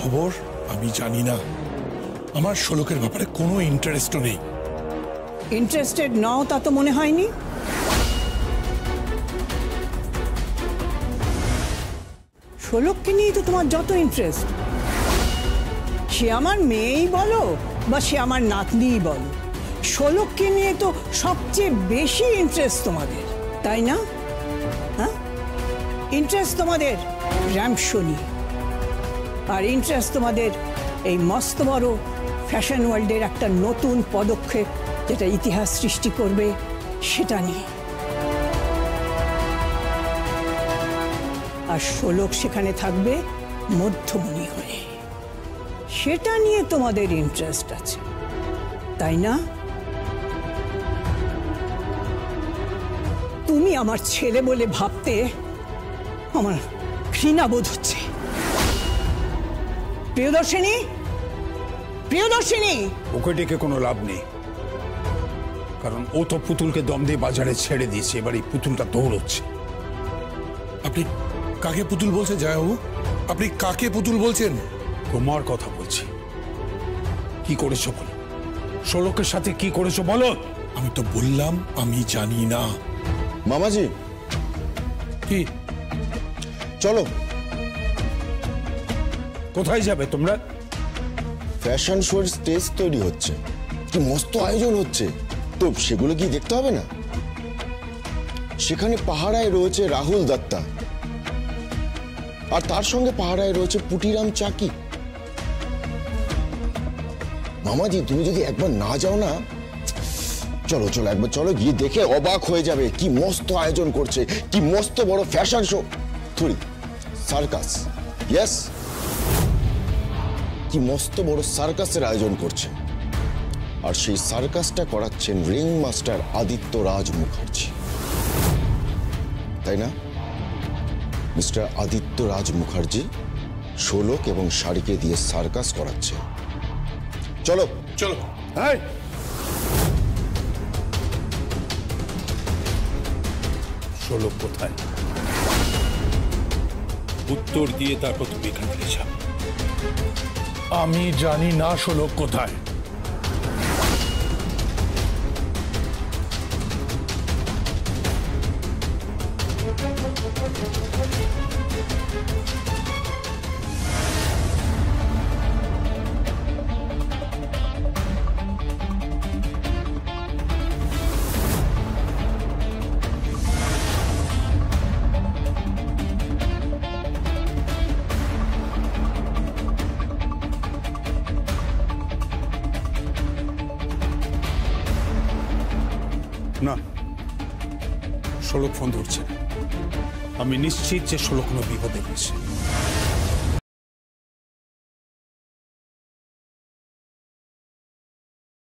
খবর আমি জানি না। আমার শোলকের ব্যাপারে কোনো ইন্টারেস্টও নেই। ইন্টারেস্টেড নাও তা তো মনে হয়নি। শোলককে নিয়ে তো তোমার যত ইন্টারেস্ট, সে আমার মেয়েই বলো বা সে আমার নাতনিই বলো, শোলককে নিয়ে তো সবচেয়ে বেশি ইন্টারেস্ট তোমাদের, তাই না? হ্যাঁ, ইন্টারেস্ট তোমাদের র্যাম্প শো নিয়ে, আর ইন্টারেস্ট তোমাদের এই মস্ত বড় ফ্যাশন ওয়ার্ল্ডের একটা নতুন পদক্ষেপ যেটা ইতিহাস সৃষ্টি করবে সেটা নিয়ে। আর শোলক সেখানে থাকবে মধ্যমণি হয়ে, সেটা নিয়ে তোমাদের ইন্টারেস্ট আছে, তাই না? তুমি আমার ছেলে বলে ভাবতে আমার ঘৃণা বোধ হচ্ছে। প্রিয়দর্শিনী, প্রিয়দর্শিনী! ওকে ডেকে কোনো লাভ নেই, কারণ ও তো পুতুলকে দম দিয়ে বাজারে ছেড়ে দিয়েছে। এবার এই পুতুলটা দৌড়চ্ছে। আপনি কাকে পুতুল বলছেন জয়াবাবু? আপনি কাকে পুতুল বলছেন? তোমার কথা বলছি। কি করেছো বলো, শোলকের সাথে কি করেছো বলো। আমি তো বললাম আমি জানি না। মামাজি, কি? চলো। কোথায় যাবে তোমরা? ফ্যাশন শোর স্টেজ তৈরি হচ্ছে, কি মস্ত আয়োজন হচ্ছে, তো সেগুলো কি দেখতে হবে না? সেখানে পাহারায় রয়েছে রাহুল দত্তা, আর তার সঙ্গে পাহারায় রয়েছে পুটিরাম চাকি। মামাজি, তুমি যদি একবার না যাও না, চলো চলো একবার চলো, গিয়ে দেখে অবাক হয়ে যাবে কি মস্ত আয়োজন করছে, কি মস্ত বড় ফ্যাশন শো। থুরি সার্কাস, ইয়েস, কি মস্ত বড় সার্কাসের আয়োজন করছে। আর সেই সার্কাসটা করাচ্ছেন রিং মাস্টার আদিত্য রাজ মুখার্জি, তাই না? মিস্টার আদিত্য রাজ মুখার্জি শোলক এবং শাড়িকে দিয়ে সার্কাস করাচ্ছে। চলো চলো। শোলক কোথায়? উত্তর দিয়ে তারপর তুমি এখান থেকে যাও। আমি জানি না শোলক কোথায়। না, শোলক ফোন ধরছে। আমি নিশ্চিত যে শোলক কোনো বিপদে রয়েছে।